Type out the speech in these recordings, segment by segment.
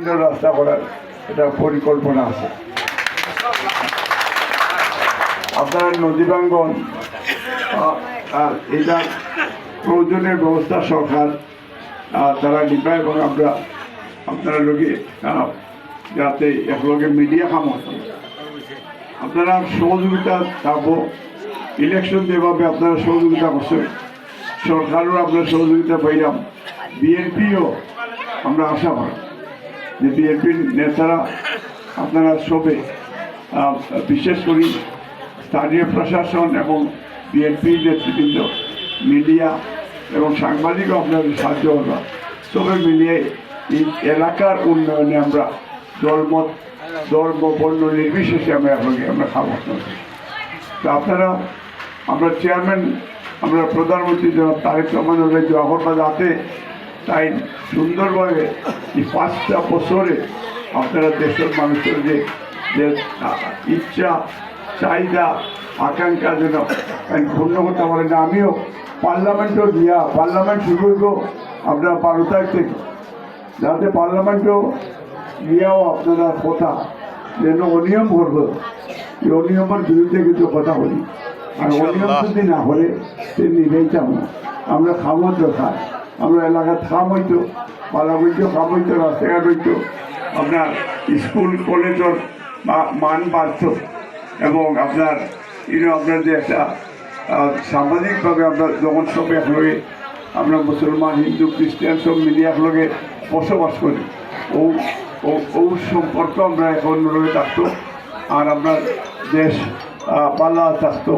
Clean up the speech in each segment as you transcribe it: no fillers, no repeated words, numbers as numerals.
রাস্তা করার এটা পরিকল্পনা আছে। আপনার নদী ভাঙ্গন এটা প্রয়োজনীয় ব্যবস্থা সরকার তারা নিবে এবং আমরা আপনারা লোকে যাতে একলগে মিডিয়া কাম হচ্ছে আপনারা সহযোগিতা থাকবো। ইলেকশন যেভাবে আপনারা সহযোগিতা করছেন সরকারও আপনার সহযোগিতা পাইলাম। বিএনপিও আমরা আশা করি যে বিএনপির নেতারা আপনারা সবে বিশেষ করে স্থানীয় প্রশাসন এবং বিএনপির নেতৃবৃন্দ মিডিয়া এবং সাংবাদিকও আপনাদের সাহায্য করবা। সবে মিলিয়ে এই এলাকার উন্নয়নে আমরা দলমত ধর্ম বর্ণ নির্বিশেষে আমরা খাবো। তো আপনারা আমরা চেয়ারম্যান আমরা প্রধানমন্ত্রী জনাব তারেক রহমানের জওয়াহরবাদ যাতে তাই সুন্দরভাবে এই 5টা বছরে আপনারা দেশের মানুষের যে ইচ্ছা চাহিদা আকাঙ্ক্ষা যেন পূর্ণ করতে পারেন। আমিও পার্লামেন্টও দিয়া পার্লামেন্ট শুরু হইব আপনার 12 তারিখ থেকে, যাতে পার্লামেন্টও গিয়াও আপনারা কথা যেন অনিয়ম করবো এই অনিয়মের বিরুদ্ধে কিছু কথা বলি। আর অনিয়ম যদি না হলে সে নিবেই চাব না। আমরা খামো দরকার, আমরা এলাকার খাম হইতো পালা হইতো খাম হইতো রাস্তাঘাট হইতো আপনার স্কুল কলেজের মান বাড়ত এবং আপনার আপনার যে একটা সামাজিকভাবে আমরা যখন সব একলগে আমরা মুসলমান হিন্দু খ্রিস্টান সব মিলিয়ে একলগে বসবাস করি ও সম্পর্ক আমরা এখন রয়ে থাকতো আর আপনার দেশ পাল্লা থাকতো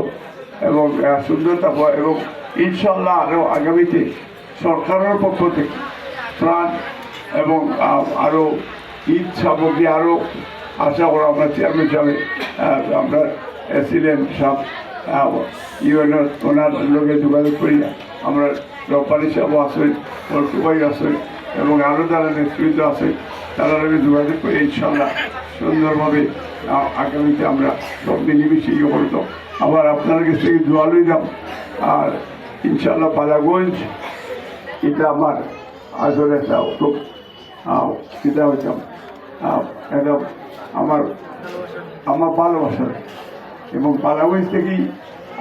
এবং সুন্দর থাকবো। এবং ইনশাল্লাহ আরও আগামীতে সরকারের পক্ষ থেকে ত্রাণ এবং আরও ঈদ সামগ্রী আরও আশা করা আমরা চেয়ারম্যান হিসাবে আমরা ছিলেন সব ইউএনএর ওনার লোকে যোগাযোগ করি। আমরা রপ্তানি সাহেবও আসেন, টুবাই আসেন এবং আরও যারা নেতৃত্ব আছে তারা লোকে যোগাযোগ করি। ইনশাল্লাহ সুন্দরভাবে আগামীতে আমরা সব মিলিমিশে ইয়ে করতো। আবার আপনার কাছ থেকে দোয়া লই যাম। আর ইনশাল্লাহ বালাগঞ্জ এটা আমার আসলে একটা খুব এটা হইতাম এটা আমার ভালোবাসা এবং বালাগঞ্জ থেকেই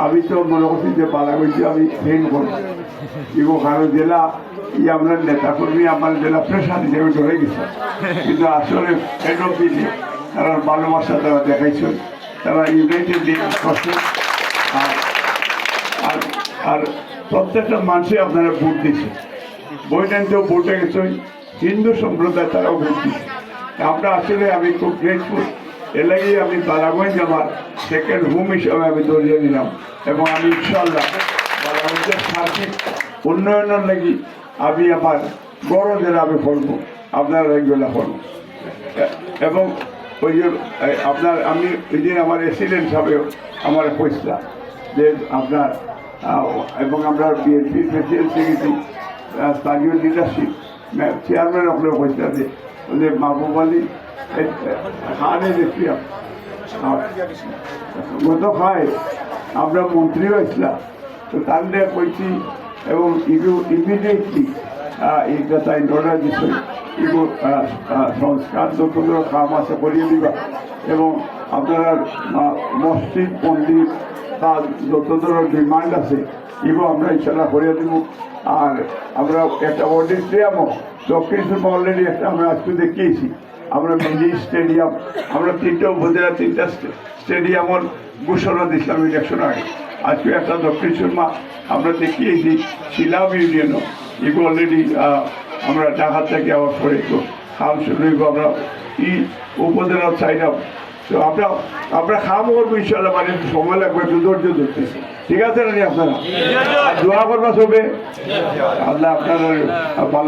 আমি তো মনে করছি যে বালাগঞ্জে আমি ট্রেন করব এবং কারো জেলা আমরা নেতাকর্মী আমার জেলা প্রেশার হিসেবে ধরে গেছে, কিন্তু আসলে ফেরত দিলে তারা ভালোবাসা তারা দেখাইছেন, তারা ইউনাইটেড নেশন করছেন। আর প্রত্যেকটা মানুষই আপনারা ভোট দিচ্ছে, বইটানতেও ভোটে গেছেন, হিন্দু সম্প্রদায় তারাও ভোট দিচ্ছে। আমরা আসলে আমি খুব গ্রেটফুল। এর লাগে আমি বালাগঞ্জ আমার সেকেন্ড হোম হিসাবে আমি ধরিয়ে নিলাম এবং আমি ইনশাল্লাহ বালাগঞ্জের সার্বিক উন্নয়নের লাগি আমি আমার বড় জেলা আমি করবো, আপনার একবেলা করবো। এবং ওই যে আপনার আমি ওই দিন আমার এসিডেন্ট হিসাবেও আমার পয়সা যে আপনার এবং আমরা বিএনপি প্রেসিডেন্ট সেক্রেটারি স্থানীয় লিডারশিপ চেয়ারম্যান আপনার পয়সা যে মাহবুব আলী খানে দেখছি গত খায় আমরা মন্ত্রীও আসলাম, তো তাদের কইছি এবং ইমিডিয়েটলি এইটা তাই অর্ডার দিচ্ছে এগুলো সংস্কার যত কাম আছে করিয়ে দিবা এবং আপনারা মসজিদ মন্দির তার যত ধরনের ডিমান্ড আছে এগুলো আমরা ইনশাল্লাহ করিয়ে দেব। আর আমরা একটা অডিটোরিয়ামও দক্ষিণ সুরমা অলরেডি একটা আমরা আজকে দেখিয়েছি। আমরা মিনি স্টেডিয়াম আমরা 3টা উপজেলা 3টা স্টেডিয়ামের ঘোষণা দিয়েছিলাম ইলেকশন আগে। আজকে একটা দক্ষিণ সুরমা আমরা দেখিয়েছি, শিলাম ইউনিয়নও এগুলো অলরেডি আমরা ঢাকা থেকে আবার পরে খাম শুরু হইব। আমরা উপজেলা চাইলাম, তো আমরা খাম করবো ইনশাল্লাহ, মানে সময় লাগবে, একটু ধৈর্য ধরতেছি। ঠিক আছে না আপনারা দোয়া করবা সবে, আল্লাহ আপনারা ভালো